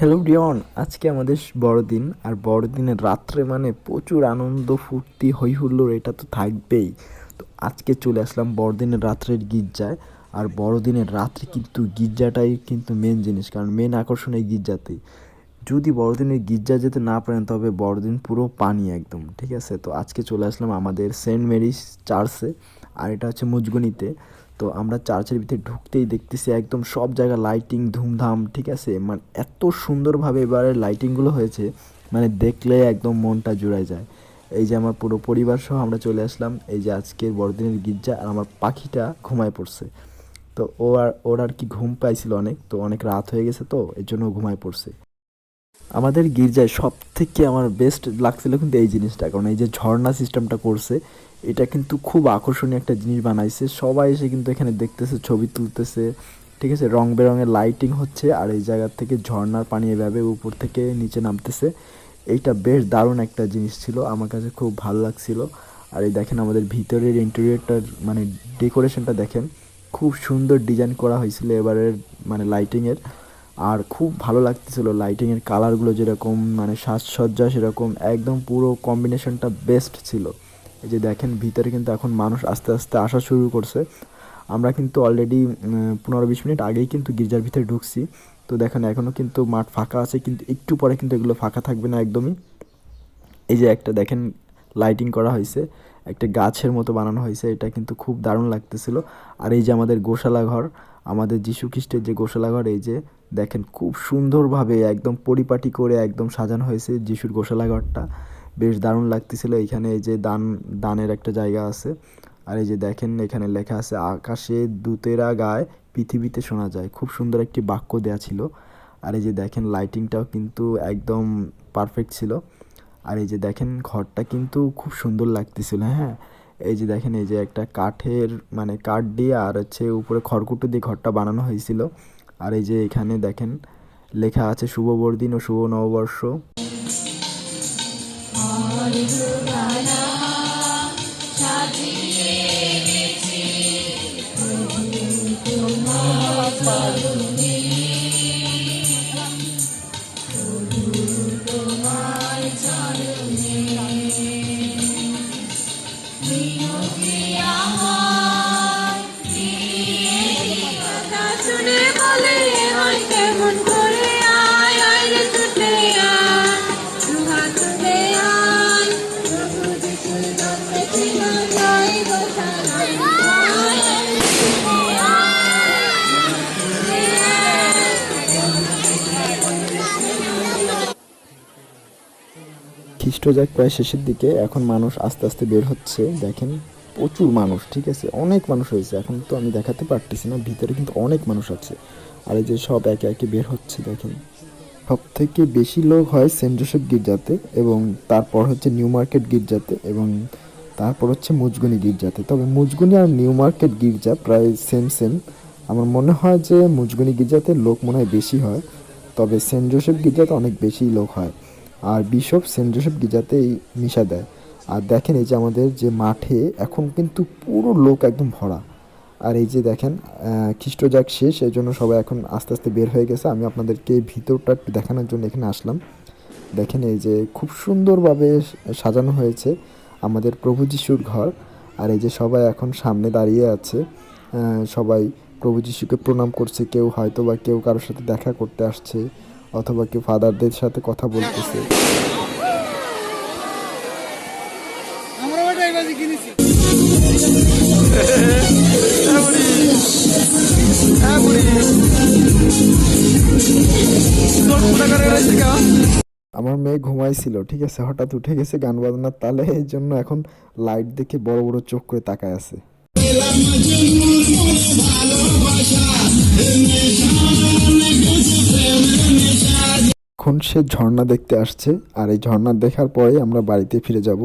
Hello Brian, আজকে আমাদের বড়দিন। আর বড়দিনের রাত্রে মানে প্রচুর আনন্দ ফুর্তি হই হুল্লোড়, এটা তো থাকবেই। তো আজকে চলে আসলাম বড়দিনের রাত্রের গির্জায়। আর বড়দিনের রাত্রে কিন্তু গির্জাটাই কিন্তু মেন জিনিস, কারণ মেন আকর্ষণ এই গির্জাতেই। যদি বড়দিনের গির্জা যেতে না পারেন তবে বড়দিন পুরো পানি একদম, ঠিক আছে। তো আজকে চলে আসলাম আমাদের সেন্ট মেরিস চার্চে, আর এটা হচ্ছে মুজগনিতে। তো আমরা চার্চের ভিতরে ঢুকতেই দেখতেছি একদম সব জায়গায় লাইটিং ধুমধাম, ঠিক আছে। মানে এত সুন্দরভাবে এবারে লাইটিংগুলো হয়েছে, মানে দেখলে একদম মনটা জুড়ায় যায়। এই যে আমার পুরো পরিবার সহ আমরা চলে আসলাম এই যে আজকের বড়দিনের গির্জা। আর আমার পাখিটা ঘুমায় পড়ছে। তো ওর আর কি ঘুম পাইছিল অনেক, তো অনেক রাত হয়ে গেছে, তো এর জন্য ঘুমায় পড়ছে। আমাদের গির্জায় সব থেকে আমার বেস্ট লাগছিল কিন্তু এই জিনিসটা, কারণ এই যে ঝর্ণা সিস্টেমটা করছে, এটা কিন্তু খুব আকর্ষণীয় একটা জিনিস বানাইছে। সবাই এসে কিন্তু এখানে দেখতেছে, ছবি তুলতেছে, ঠিক আছে। রং বেরঙের লাইটিং হচ্ছে, আর এই জায়গার থেকে ঝর্ণার পানি এভাবে উপর থেকে নিচে নামতেছে। এইটা বেশ দারুণ একটা জিনিস ছিল, আমার কাছে খুব ভালো লাগছিল। আর এই দেখেন আমাদের ভিতরের ইন্টেরিয়রটার মানে ডেকোরেশনটা দেখেন, খুব সুন্দর ডিজাইন করা হয়েছিল এবারের মানে লাইটিংয়ের। আর খুব ভালো লাগতেছিল লাইটিংয়ের কালারগুলো যেরকম, মানে সাজসজ্জা সেরকম, একদম পুরো কম্বিনেশনটা বেস্ট ছিল। এই যে দেখেন ভিতরে কিন্তু এখন মানুষ আস্তে আস্তে আসা শুরু করছে। আমরা কিন্তু অলরেডি 15-20 মিনিট আগেই কিন্তু গির্জার ভিতরে ঢুকছি। তো দেখেন এখনও কিন্তু মাঠ ফাঁকা আছে, কিন্তু একটু পরে কিন্তু এগুলো ফাঁকা থাকবে না একদমই। এই যে একটা দেখেন লাইটিং করা হয়েছে, একটা গাছের মতো বানানো হয়েছে, এটা কিন্তু খুব দারুণ লাগতেছিল। আর এই যে আমাদের গোশালা ঘর, আমাদের যীশু খ্রিস্টের যে গোশালা ঘর, এই যে দেখেন খুব সুন্দরভাবে একদম পরিপাটি করে একদম সাজানো হয়েছে যিশুর গোশালা ঘরটা। বেশ দারুণ লাগতেছিল। এইখানে এই যে দানের একটা জায়গা আছে। আর এই যে দেখেন এখানে লেখা আছে, আকাশে দূতেরা গায়, পৃথিবীতে শোনা যায়। খুব সুন্দর একটি বাক্য দেয়া ছিল। আর এই যে দেখেন লাইটিংটাও কিন্তু একদম পারফেক্ট ছিল। আর এই যে দেখেন ঘরটা কিন্তু খুব সুন্দর লাগতেছিল, হ্যাঁ। এই যে দেখেন এই যে একটা কাঠের মানে কাঠ দিয়ে আর হচ্ছে উপরে খড়কুটো দিয়ে ঘরটা বানানো হয়েছিল। আর এই যে এখানে দেখেন লেখা আছে শুভ বড়দিন ও শুভ নববর্ষ। খ্রিস্টজাক প্রায় শেষের দিকে, এখন মানুষ আস্তে আস্তে বের হচ্ছে। দেখেন প্রচুর মানুষ, ঠিক আছে, অনেক মানুষ হয়েছে। এখন তো আমি দেখাতে পারতেছি না, ভিতরে কিন্তু অনেক মানুষ আছে। আর এই যে সব একে একে বের হচ্ছে দেখেন। সব থেকে বেশি লোক হয় সেন্ট জোসেফ গির্জাতে, এবং তারপর হচ্ছে নিউ মার্কেট গির্জাতে, এবং তারপর হচ্ছে মুজগুনি গির্জাতে। তবে মুজগুনি আর নিউ মার্কেট গির্জা প্রায় সেম সেম। আমার মনে হয় যে মুজগুনি গির্জাতে লোক মনে হয় বেশি হয়, তবে সেন্ট জোসেফ গির্জাতে অনেক বেশি লোক হয়। আর বিশপ সেন্ট জোসেফ গির্জাতেই মিশা দেয়। আর দেখেন এই যে আমাদের যে মাঠে এখন কিন্তু পুরো লোক একদম ভরা। আর এই যে দেখেন খ্রিস্টজাক শেষ, এই জন্য সবাই এখন আস্তে আস্তে বের হয়ে গেছে। আমি আপনাদেরকে ভিতরটা একটু দেখানোর জন্য এখানে আসলাম। দেখেন এই যে খুব সুন্দরভাবে সাজানো হয়েছে আমাদের প্রভু যিশুর ঘর। আর এই যে সবাই এখন সামনে দাঁড়িয়ে আছে, সবাই প্রভু যিশুকে প্রণাম করছে। কেউ হয়তো বা কেউ কারোর সাথে দেখা করতে আসছে, অথবা কেউ ফাদারদের সাথে কথা বলতেছে। আমার মেয়ে ঘুমাইছিল, ঠিক আছে, হঠাৎ উঠে গেছে গান বাজনার তালে, এই জন্য এখন লাইট দেখে বড় বড় চোখ করে তাকায় আছে। এখন সে ঝর্ণা দেখতে আসছে, আর এই ঝর্ণা দেখার পরে আমরা বাড়িতে ফিরে যাব।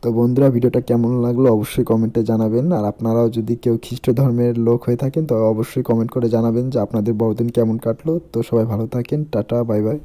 তো বন্ধুরা, ভিডিওটা কেমন লাগলো অবশ্যই কমেন্টে জানাবেন। আর আপনারাও যদি কেউ খ্রিস্ট ধর্মের লোক হয়ে থাকেন তো অবশ্যই কমেন্ট করে জানাবেন যে আপনাদের বড়দিন কেমন কাটলো। তো সবাই ভালো থাকেন, টাটা, বাই বাই।